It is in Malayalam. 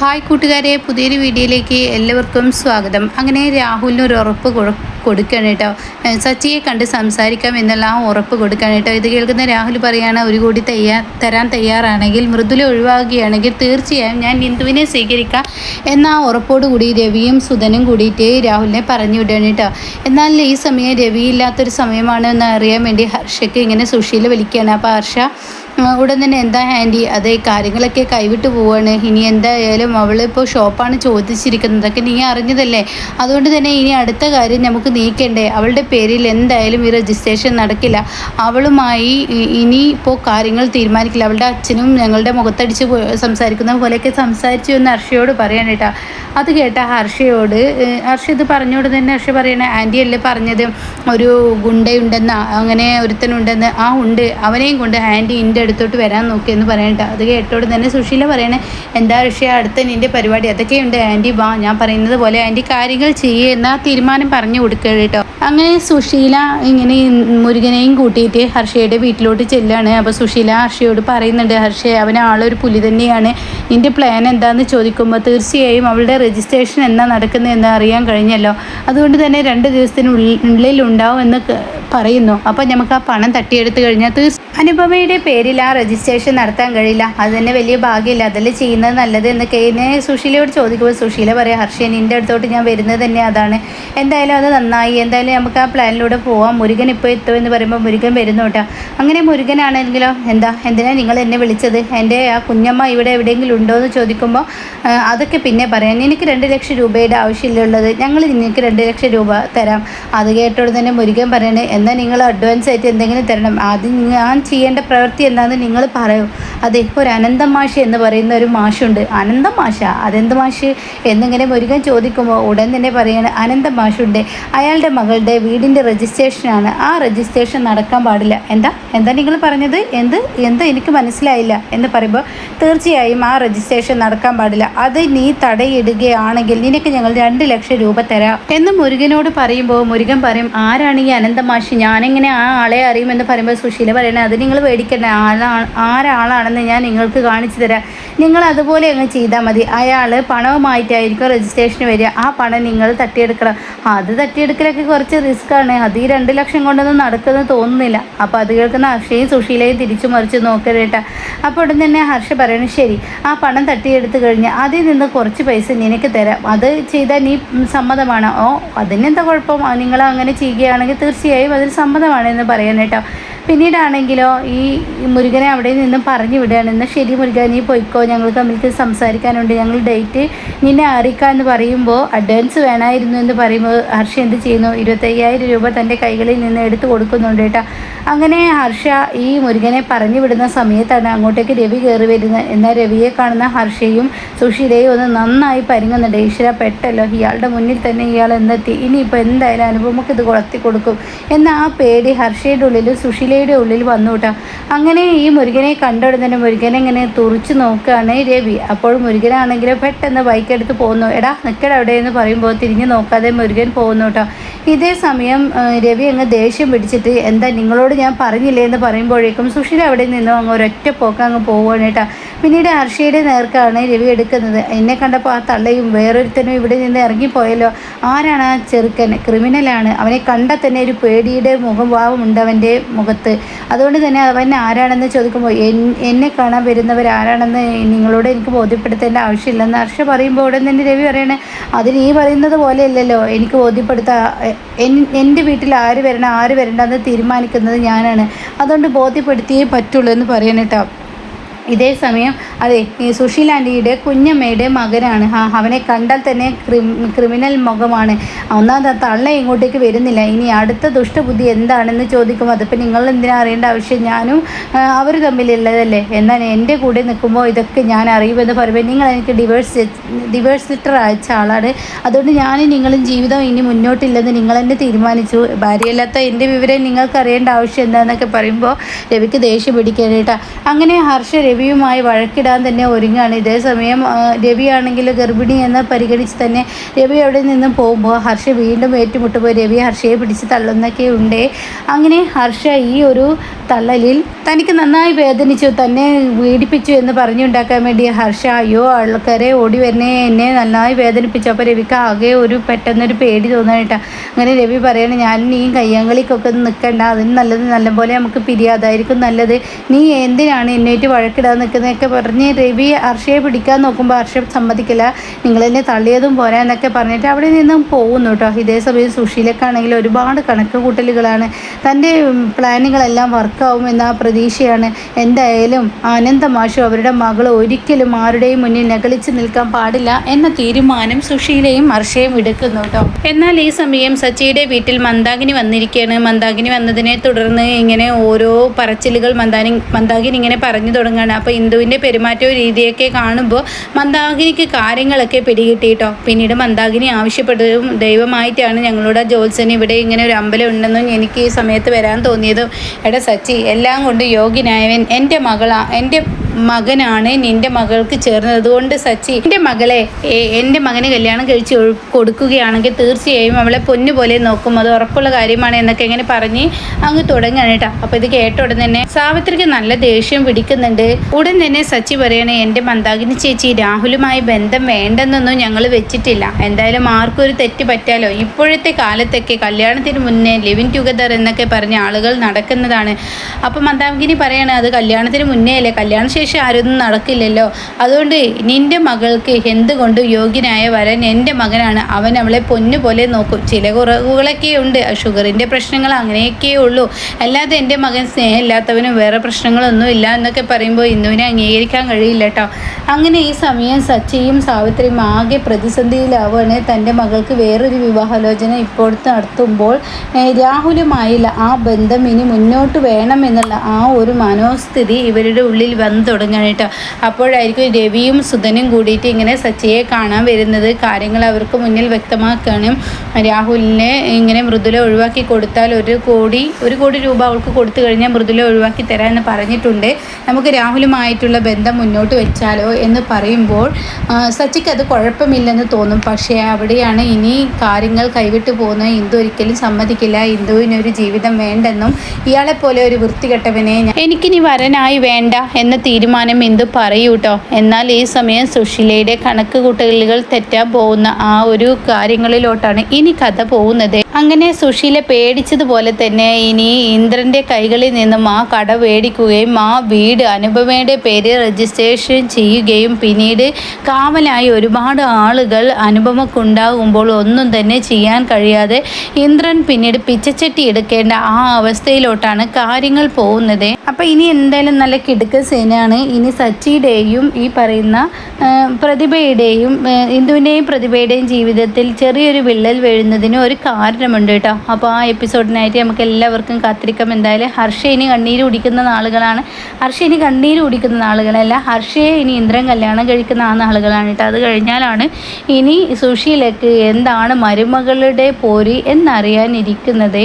ഹായ് കൂട്ടുകാരെ, പുതിയൊരു വീഡിയോയിലേക്ക് എല്ലാവർക്കും സ്വാഗതം. അങ്ങനെ രാഹുലിന് ഒരു ഉറപ്പ് കൊടുക്കണം കേട്ടോ. സച്ചിയെ കണ്ട് സംസാരിക്കാം എന്നുള്ള ആ ഉറപ്പ് കൊടുക്കണം കേട്ടോ. ഇത് കേൾക്കുന്ന രാഹുൽ പറയുകയാണ്, ഒരു കൂടി തരാൻ തയ്യാറാണെങ്കിൽ, മൃദുല ഒഴിവാകുകയാണെങ്കിൽ തീർച്ചയായും ഞാൻ ഇന്ദുവിനെ സ്വീകരിക്കാം എന്ന ആ ഉറപ്പോടുകൂടി രവിയും സുധനും കൂടിയിട്ട് രാഹുലിനെ പറഞ്ഞു വിടുകയാണ് കേട്ടോ. എന്നാൽ ഈ സമയം രവി ഇല്ലാത്തൊരു സമയമാണ് എന്ന് അറിയാൻ വേണ്ടി ഹർഷയ്ക്ക് ഇങ്ങനെ സുഷീൽ വിളിക്കുകയാണ്. അപ്പോൾ ഹർഷ ഉടൻ തന്നെ, എന്താ ആൻറ്റി, അതേ കാര്യങ്ങളൊക്കെ കൈവിട്ട് പോവാണ്, ഇനി എന്തായാലും അവളിപ്പോൾ ഷോപ്പാണ് ചോദിച്ചിരിക്കുന്നതൊക്കെ നീ അറിഞ്ഞതല്ലേ, അതുകൊണ്ട് തന്നെ ഇനി അടുത്ത കാര്യം നമുക്ക് നീക്കണ്ടേ, അവളുടെ പേരിൽ എന്തായാലും ഈ രജിസ്ട്രേഷൻ നടക്കില്ല, അവളുമായി ഇനിയിപ്പോൾ കാര്യങ്ങൾ തീരുമാനിക്കില്ല, അവളുടെ അച്ഛനും ഞങ്ങളുടെ മുഖത്തടിച്ച് സംസാരിക്കുന്ന പോലെയൊക്കെ സംസാരിച്ചു എന്ന് ഹർഷയോട് പറയാൻ കേട്ടോ. അത് കേട്ട ഹർഷ ഇത് പറഞ്ഞോട് തന്നെ ഹർഷ പറയണ, ആൻറ്റി അല്ലേ പറഞ്ഞത് ഒരു ഗുണ്ടയുണ്ടെന്ന്, അങ്ങനെ ഒരുത്തനുണ്ടെന്ന്, ആ ഉണ്ട്, അവനെയും കൊണ്ട് ആൻറ്റി എൻ്റെ അടുത്തോട്ട് വരാൻ നോക്കിയെന്ന് പറയണ്ട. അത് കേട്ടോട് തന്നെ സുശീല പറയണേ, എന്താ ഋഷി അടുത്ത നിൻ്റെ പരിപാടി അതൊക്കെയുണ്ട് ആൻറ്റി, വാ ഞാൻ പറയുന്നത് പോലെ ആൻറ്റി കാര്യങ്ങൾ ചെയ്യുന്ന തീരുമാനം പറഞ്ഞു കൊടുക്കുക കേട്ടോ. അങ്ങനെ സുശീല ഇങ്ങനെ മുരുകനെയും കൂട്ടിയിട്ട് ഹർഷയുടെ വീട്ടിലോട്ട് ചെല്ലാണ്. അപ്പോൾ സുശീല ഹർഷയോട് പറയുന്നുണ്ട്, ഹർഷ അവന് ആളൊരു പുലി തന്നെയാണ്, നിൻ്റെ പ്ലാൻ എന്താണെന്ന് ചോദിക്കുമ്പോൾ തീർച്ചയായും അവളുടെ രജിസ്ട്രേഷൻ എന്നാ നടക്കുന്നതെന്ന് അറിയാൻ കഴിഞ്ഞല്ലോ, അതുകൊണ്ട് തന്നെ 2 ദിവസത്തിനുള്ളിൽ ഉണ്ടാവും എന്ന് പറയുന്നു. അപ്പോൾ നമുക്ക് ആ പണം തട്ടിയെടുത്ത് കഴിഞ്ഞാൽ അനുപമയുടെ പേരിൽ ആ രജിസ്ട്രേഷൻ നടത്താൻ കഴിയില്ല, അത് തന്നെ വലിയ ഭാഗ്യമില്ല, അതല്ലേ ചെയ്യുന്നത് നല്ലത് എന്നൊക്കെ എന്നെ സുശീലയോട് ചോദിക്കുമ്പോൾ സുശീല പറയാം, ഹർഷ നിൻ്റെ അടുത്തോട്ട് ഞാൻ വരുന്നത് തന്നെ അതാണ്, എന്തായാലും അത് നന്നായി, എന്തായാലും നമുക്ക് ആ പ്ലാനിലൂടെ പോവാം, മുരുകൻ ഇപ്പോൾ എത്തുമെന്ന് പറയുമ്പോൾ മുരുകൻ വരുന്നു കേട്ടോ. അങ്ങനെ മുരുകനാണെങ്കിലോ, എന്തിനാ നിങ്ങൾ എന്നെ വിളിച്ചത്, എൻ്റെ ആ കുഞ്ഞമ്മ ഇവിടെ എവിടെയെങ്കിലും ഉണ്ടോ എന്ന് ചോദിക്കുമ്പോൾ അതൊക്കെ പിന്നെ പറയാം, എനിക്ക് 2 ലക്ഷം രൂപയുടെ ആവശ്യമില്ലുള്ളത്, ഞങ്ങൾ നിങ്ങൾക്ക് 2 ലക്ഷം രൂപ തരാം. അത് കേട്ടോട് തന്നെ മുരുകൻ പറയണേ, എന്നാൽ നിങ്ങൾ അഡ്വാൻസ് ആയിട്ട് എന്തെങ്കിലും തരണം, ആദ്യം ഞാൻ ചെയ്യേണ്ട പ്രവൃത്തി എന്താണെന്ന് നിങ്ങൾ പറയൂ. അതെ, ഒരു അനന്തം മാഷ് എന്ന് പറയുന്ന ഒരു മാഷുണ്ട്. അനന്തം മാഷ, അതെന്ത് മാഷ് എന്നിങ്ങനെ മുരുകൻ ചോദിക്കുമ്പോൾ ഉടൻ തന്നെ പറയാണ്, അനന്തം മാഷുണ്ട്, അയാളുടെ മകളുടെ വീടിൻ്റെ രജിസ്ട്രേഷനാണ്, ആ രജിസ്ട്രേഷൻ നടക്കാൻ പാടില്ല. എന്താ നിങ്ങൾ പറഞ്ഞത്, എന്താ എനിക്ക് മനസ്സിലായില്ല എന്ന് പറയുമ്പോൾ, തീർച്ചയായും ആ രജിസ്ട്രേഷൻ നടക്കാൻ പാടില്ല, അത് നീ തടയിടുകയാണെങ്കിൽ നിനക്ക് ഞങ്ങൾ 2 ലക്ഷം രൂപ തരാം എന്ന് മുരുകനോട് പറയുമ്പോൾ മുരുകൻ പറയും, ആരാണ് ഈ അനന്തം മാഷ്, ഞാനെങ്ങനെ ആ ആളെ അറിയുമെന്ന് പറയുമ്പോൾ സുശീല പറയണേ, അത് നിങ്ങൾ പേടിക്കണ്ട, ആരാളാണെന്ന് ഞാൻ നിങ്ങൾക്ക് കാണിച്ചു തരാം, നിങ്ങൾ അതുപോലെ അങ്ങ് ചെയ്താൽ മതി, അയാൾ പണവുമായിട്ടായിരിക്കും രജിസ്ട്രേഷന് വരിക, ആ പണം നിങ്ങൾ തട്ടിയെടുക്കണം. അത് തട്ടിയെടുക്കലൊക്കെ കുറച്ച് റിസ്ക്കാണ്, അത് ഈ 2 ലക്ഷം കൊണ്ടൊന്നും നടക്കുമെന്ന് തോന്നുന്നില്ല. അപ്പോൾ അത് കേൾക്കുന്ന ഹർഷയും സുശീലയും തിരിച്ചു മറിച്ച് നോക്കരുട്ട. അപ്പോൾ ഉടൻ തന്നെ ഹർഷ പറയണം, ശരി, ആ പണം തട്ടിയെടുത്ത് കഴിഞ്ഞാൽ അതിൽ നിന്ന് കുറച്ച് പൈസ നിനക്ക് തരാം, അത് ചെയ്താൽ നീ സമ്മതമാണ്? ഓ, അതിനെന്താ കുഴപ്പം, നിങ്ങൾ അങ്ങനെ ചെയ്യുകയാണെങ്കിൽ തീർച്ചയായും അതിൽ സമ്മതമാണ് എന്ന് പറയാൻ കേട്ടോ. പിന്നീടാണെങ്കിലോ ഈ മുരുകനെ അവിടെ നിന്നും പറഞ്ഞു വിടുകയാണ്, എന്നാൽ ശരി മുരുകൻ, നീ പോയിക്കോ, ഞങ്ങൾ തമ്മിൽ സംസാരിക്കാനുണ്ട്, ഞങ്ങൾ ഡേറ്റ് നിന്നെ അറിയിക്കാമെന്ന് പറയുമ്പോൾ അഡ്വാൻസ് വേണമായിരുന്നു എന്ന് പറയുമ്പോൾ ഹർഷ എന്ത് ചെയ്യുന്നു, 25,000 രൂപ തൻ്റെ കൈകളിൽ നിന്ന് എടുത്തു കൊടുക്കുന്നുണ്ട് കേട്ടോ. അങ്ങനെ ഹർഷ ഈ മുരുകനെ പറഞ്ഞു വിടുന്ന സമയത്താണ് അങ്ങോട്ടേക്ക് രവി കയറി വരുന്നത്. എന്നാൽ രവിയെ കാണുന്ന ഹർഷയും സുശീലയും ഒന്ന് നന്നായി പരുങ്ങുന്നുണ്ട്. ഈശ്വര, പെട്ടല്ലോ, ഇയാളുടെ മുന്നിൽ തന്നെ ഇയാൾ എന്നെത്തി, ഇനിയിപ്പോൾ എന്തായാലും അനുപമക്ക് ഇത് കൊളത്തി കൊടുക്കും എന്ന ആ പേടി ഹർഷയുടെ ഉള്ളിൽ സുശീല ഉള്ളിൽ വന്നു കേട്ടോ. അങ്ങനെ ഈ മുരുകനെ കണ്ടോടെ തന്നെ മുരുകനെ ഇങ്ങനെ തുറിച്ച് നോക്കുകയാണ് രവി. അപ്പോൾ മുരുകനാണെങ്കിലും പെട്ടെന്ന് ബൈക്കെടുത്ത് പോകുന്നു. എടാ നിൽക്കട എവിടെയെന്ന് പറയുമ്പോൾ തിരിഞ്ഞ് നോക്കാതെ മുരുകൻ പോകുന്നു കേട്ടോ. ഇതേ സമയം രവി അങ്ങ് ദേഷ്യം പിടിച്ചിട്ട്, എന്താ നിങ്ങളോട് ഞാൻ പറഞ്ഞില്ലേ എന്ന് പറയുമ്പോഴേക്കും സുശീല അവിടെ നിന്നും അങ്ങ് ഒരൊറ്റ പോക്ക് അങ്ങ് പോവുകയാണ് കേട്ടോ. പിന്നീട് ഹർഷയുടെ നേർക്കാണ് രവി എടുക്കുന്നത്. എന്നെ കണ്ടപ്പോൾ ആ തള്ളയും വേറൊരുത്തനും ഇവിടെ നിന്ന് ഇറങ്ങിപ്പോയല്ലോ, ആരാണ് ആ ചെറുക്കൻ, ക്രിമിനലാണ്, അവനെ കണ്ടാൽ തന്നെ ഒരു പേടിയുടെ മുഖഭാവമുണ്ട് അവൻ്റെ മുഖത്ത്, അതുകൊണ്ട് തന്നെ അവൻ ആരാണെന്ന് ചോദിക്കുമ്പോൾ എന്നെ കാണാൻ വരുന്നവരാരാണെന്ന് നിങ്ങളോട് എനിക്ക് ബോധ്യപ്പെടുത്തേണ്ട ആവശ്യമില്ലെന്ന് ഹർഷ പറയുമ്പോൾ ഉടൻ തന്നെ രവി പറയണേ, അത് നീ പറയുന്നത് പോലെയല്ലല്ലോ എനിക്ക് ബോധ്യപ്പെടുത്താൻ, എൻ്റെ വീട്ടിൽ ആര് വരണം ആര് വരണ്ടെന്ന് തീരുമാനിക്കുന്നത് ഞാനാണ്, അതുകൊണ്ട് ബോധ്യപ്പെടുത്തിയേ പറ്റുള്ളൂ എന്ന് പറയണേട്ടോ. ഇതേ സമയം അതെ, ഈ സുശീല ആൻറ്റിയുടെ കുഞ്ഞമ്മയുടെ മകനാണ്, അവനെ കണ്ടാൽ തന്നെ ക്രിമിനൽ മുഖമാണ്, ഒന്നാമത് തള്ള ഇങ്ങോട്ടേക്ക് വരുന്നില്ല, ഇനി അടുത്ത ദുഷ്ടബുദ്ധി എന്താണെന്ന് ചോദിക്കും, അതിപ്പോൾ നിങ്ങൾ എന്തിനാ അറിയേണ്ട ആവശ്യം, ഞാനും അവർ തമ്മിലുള്ളതല്ലേ, എന്നാൽ എൻ്റെ കൂടെ നിൽക്കുമ്പോൾ ഇതൊക്കെ ഞാൻ അറിയുമെന്ന് പറയുമ്പോൾ, നിങ്ങൾ എനിക്ക് ഡിവേഴ്സ് ലെറ്റർ അയച്ച ആളാണ്, അതുകൊണ്ട് ഞാനും നിങ്ങളും ജീവിതം ഇനി മുന്നോട്ടില്ലെന്ന് നിങ്ങൾ തന്നെ തീരുമാനിച്ചു, ഭാര്യയല്ലാത്ത എൻ്റെ വിവരം നിങ്ങൾക്ക് അറിയേണ്ട ആവശ്യം എന്താണെന്നൊക്കെ പറയുമ്പോൾ രവിക്ക് ദേഷ്യം പിടിക്കാനായിട്ടാണ്. അങ്ങനെ ഹർഷ രവിയുമായി വഴക്കിടാൻ തന്നെ ഒരുങ്ങുകയാണ്. ഇതേ സമയം രവിയാണെങ്കിൽ ഗർഭിണി എന്ന് പരിഗണിച്ച് തന്നെ രവി അവിടെ നിന്നും പോകുമ്പോൾ ഹർഷ വീണ്ടും ഏറ്റുമുട്ടുമ്പോൾ രവി ഹർഷയെ പിടിച്ച് തള്ളുന്നൊക്കെ ഉണ്ട്. അങ്ങനെ ഹർഷ ഈ ഒരു തള്ളലിൽ തനിക്ക് നന്നായി വേദനിച്ചു, തന്നെ പീഡിപ്പിച്ചു എന്ന് പറഞ്ഞുണ്ടാക്കാൻ വേണ്ടി ഹർഷ അയ്യോ ആൾക്കാരെ ഓടി വരുന്നേ എന്നെ നന്നായി വേദനിപ്പിച്ചു. അപ്പോൾ രവിക്ക് ആകെ പെട്ടെന്നൊരു പേടി തോന്നാനിട്ടാ. അങ്ങനെ രവി പറയണ ഞാൻ നീ കയ്യാങ്കളിക്കൊക്കെ നിൽക്കണ്ട, അതിന് നല്ലത് നല്ലപോലെ നമുക്ക് പിരിയാതായിരിക്കും നല്ലത്, നീ എന്തിനാണ് എന്നേറ്റ് വഴക്കിടാൻ നിൽക്കുന്നതൊക്കെ പറഞ്ഞ് രവി ഹർഷയെ പിടിക്കാൻ നോക്കുമ്പോൾ ഹർഷ സമ്മതിക്കില്ല. നിങ്ങളെന്നെ തള്ളിയതും പോരാ എന്നൊക്കെ പറഞ്ഞിട്ട് അവിടെ നിന്നും പോകുന്നു കേട്ടോ. ഇതേ സമയം സുശീലക്കാണെങ്കിൽ ഒരുപാട് കണക്ക് കൂട്ടലുകളാണ്. തൻ്റെ പ്ലാനുകളെല്ലാം വർക്കാവും എന്ന പ്രതീക്ഷയാണ്. എന്തായാലും ആനന്ദമാഷു അവരുടെ മകൾ ഒരിക്കലും ആരുടെയും മുന്നിൽ നകളിച്ച് നിൽക്കാൻ പാടില്ല എന്ന തീരുമാനം സുശീലയും ഹർഷയും എടുക്കുന്നു കേട്ടോ. എന്നാൽ ഈ സമയം സച്ചിയുടെ വീട്ടിൽ മന്ദാകിനി വന്നിരിക്കുകയാണ്. മന്ദാകിനി വന്നതിനെ തുടർന്ന് ഇങ്ങനെ ഓരോ പറച്ചിലുകൾ മന്ദാകിനി ഇങ്ങനെ പറഞ്ഞു തുടങ്ങുകയാണ്. അപ്പോൾ ഇന്ദുവിൻ്റെ പെരുമാറ്റവും രീതിയൊക്കെ കാണുമ്പോൾ മന്ദാകിനിക്ക് കാര്യങ്ങളൊക്കെ പിടികിട്ടിട്ടോ. പിന്നീട് മന്ദാകിനി ആവശ്യപ്പെട്ടതും ദൈവമായിട്ടാണ് ഞങ്ങളുടെ ജോത്സന് ഇവിടെ ഇങ്ങനെ ഒരു അമ്പലം ഉണ്ടെന്നും എനിക്ക് ഈ സമയത്ത് വരാൻ തോന്നിയതും. എടാ സച്ചി, എല്ലാം കൊണ്ട് യോഗ്യനായവൻ എൻ്റെ മകനാണ് നിൻ്റെ മകൾക്ക് ചേർന്നത്. അതുകൊണ്ട് സച്ചി എൻ്റെ മകന് കല്യാണം കഴിച്ച് കൊടുക്കുകയാണെങ്കിൽ തീർച്ചയായും അവളെ പൊന്നുപോലെ നോക്കും, അത് ഉറപ്പുള്ള കാര്യമാണ് എന്നൊക്കെ ഇങ്ങനെ പറഞ്ഞ് അങ്ങ് തുടങ്ങുകയാണ് കേട്ടോ. അപ്പോൾ ഇത് കേട്ട ഉടൻ തന്നെ സാവിത്രിക്ക് നല്ല ദേഷ്യം പിടിക്കുന്നുണ്ട്. ഉടൻ തന്നെ സച്ചി പറയണേ എൻ്റെ മന്ദാകിനി ചേച്ചി രാഹുലുമായി ബന്ധം വേണ്ടെന്നൊന്നും ഞങ്ങൾ വെച്ചിട്ടില്ല. എന്തായാലും ആർക്കും ഒരു തെറ്റ് പറ്റാലോ. ഇപ്പോഴത്തെ കാലത്തൊക്കെ കല്യാണത്തിന് മുന്നേ ലിവിങ് ടുഗദർ എന്നൊക്കെ പറഞ്ഞ ആളുകൾ നടക്കുന്നതാണ്. അപ്പോൾ മന്ദാകിനി പറയണേ അത് കല്യാണത്തിന് മുന്നേ അല്ലേ, കല്യാണ ശേഷം ആരൊന്നും നടക്കില്ലല്ലോ. അതുകൊണ്ട് നിൻ്റെ മകൾക്ക് എന്തുകൊണ്ട് യോഗ്യനായ വരൻ എൻ്റെ മകനാണ്, അവൻ അവളെ പൊന്നുപോലെ നോക്കും. ചില കുറവുകളൊക്കെ ഉണ്ട്, ഷുഗറിൻ്റെ പ്രശ്നങ്ങൾ അങ്ങനെയൊക്കെ ഉള്ളൂ, അല്ലാതെ എൻ്റെ മകൻ സ്നേഹമില്ലാത്തവനും വേറെ പ്രശ്നങ്ങളൊന്നും ഇല്ല എന്നൊക്കെ പറയുമ്പോൾ ഇന്ദുവിനെ അംഗീകരിക്കാൻ കഴിയില്ല കേട്ടോ. അങ്ങനെ ഈ സമയം സച്ചിയും സാവിത്രിയും ആകെ പ്രതിസന്ധിയിലാവുകയാണ്. തൻ്റെ മകൾക്ക് വേറൊരു വിവാഹാലോചന ഇപ്പോഴത്തെ നടത്തുമ്പോൾ രാഹുലുമായുള്ള ആ ബന്ധം ഇനി മുന്നോട്ട് വേണമെന്നുള്ള ആ ഒരു മനോസ്ഥിതി ഇവരുടെ ഉള്ളിൽ വന്നു തുടങ്ങുകയാണ് കേട്ടോ. അപ്പോഴായിരിക്കും രവിയും സുധനും കൂടിയിട്ട് ഇങ്ങനെ സച്ചിയെ കാണാൻ വരുന്നത്. കാര്യങ്ങൾ അവർക്ക് മുന്നിൽ വ്യക്തമാക്കുകയാണ്. രാഹുലിനെ ഇങ്ങനെ മൃദുല ഒഴിവാക്കി കൊടുത്താൽ ഒരു കോടി രൂപ അവൾക്ക് കൊടുത്തു കഴിഞ്ഞാൽ മൃദുല ഒഴിവാക്കി തരാമെന്ന് പറഞ്ഞിട്ടുണ്ട്. നമുക്ക് രാഹുലുമായിട്ടുള്ള ബന്ധം മുന്നോട്ട് വെച്ചാലോ എന്ന് പറയുമ്പോൾ സച്ചിക്ക് അത് കുഴപ്പമില്ലെന്ന് തോന്നും. പക്ഷേ അവിടെയാണ് ഇനി കാര്യങ്ങൾ കൈവിട്ടു പോകുന്നത്. ഇന്ദു ഒരിക്കലും സമ്മതിക്കില്ല. ഇന്ദുവിനൊരു ജീവിതം വേണ്ടെന്നും ഇയാളെപ്പോലെ ഒരു വൃത്തികെട്ടവനെ എനിക്കിനി വരനായി വേണ്ട എന്ന തീരുമാനം ഇന്ദു പറയൂ കേട്ടോ. എന്നാൽ ഈ സമയം സുശീലയുടെ കണക്ക് കൂട്ടലുകൾ തെറ്റാൻ പോകുന്ന ആ ഒരു കാര്യങ്ങളിലോട്ടാണ് ഇനി കഥ പോകുന്നത്. അങ്ങനെ സുശീല പേടിച്ചതുപോലെ തന്നെ ഇനി ഇന്ദ്രൻ്റെ കൈകളിൽ നിന്നും ആ കട മേടിക്കുകയും ആ വീട് അനുപമയുടെ പേര് രജിസ്ട്രേഷൻ ചെയ്യുകയും പിന്നീട് കാവലായി ഒരുപാട് ആളുകൾ അനുപമക്കുണ്ടാകുമ്പോൾ ഒന്നും തന്നെ ചെയ്യാൻ കഴിയാതെ ഇന്ദ്രൻ പിന്നീട് പിച്ചച്ചട്ടി എടുക്കേണ്ട ആ അവസ്ഥയിലോട്ടാണ് കാര്യങ്ങൾ പോകുന്നത്. അപ്പോൾ ഇനി എന്തായാലും നല്ല കിടുക്കൻ സീനാണ്. ഇനി സച്ചിയുടെയും ഈ പറയുന്ന പ്രതിഭയുടെയും ഇന്ദുവിൻ്റെയും പ്രതിഭയുടെയും ജീവിതത്തിൽ ചെറിയൊരു വിള്ളൽ വീഴുന്നതിന് ഒരു കാരണമുണ്ട് കേട്ടോ. അപ്പോൾ ആ എപ്പിസോഡിനായിട്ട് നമുക്ക് എല്ലാവർക്കും കാത്തിരിക്കാം. എന്തായാലും ഹർഷ ഇനി കണ്ണീര് കുടിക്കുന്ന നാളുകളാണ്. ഹർഷ ഇനി കണ്ണീര് കുടിക്കുന്ന നാളുകളല്ല, ഹർഷയെ ഇനി ഇന്ദ്രൻ കല്യാണം കഴിക്കുന്ന ആ നാളുകളാണ് കേട്ടോ. അത് കഴിഞ്ഞാലാണ് ഇനി സുശീലക്ക് എന്താണ് മരുമകളുടെ പോരി എന്നറിയാനിരിക്കുന്നത്.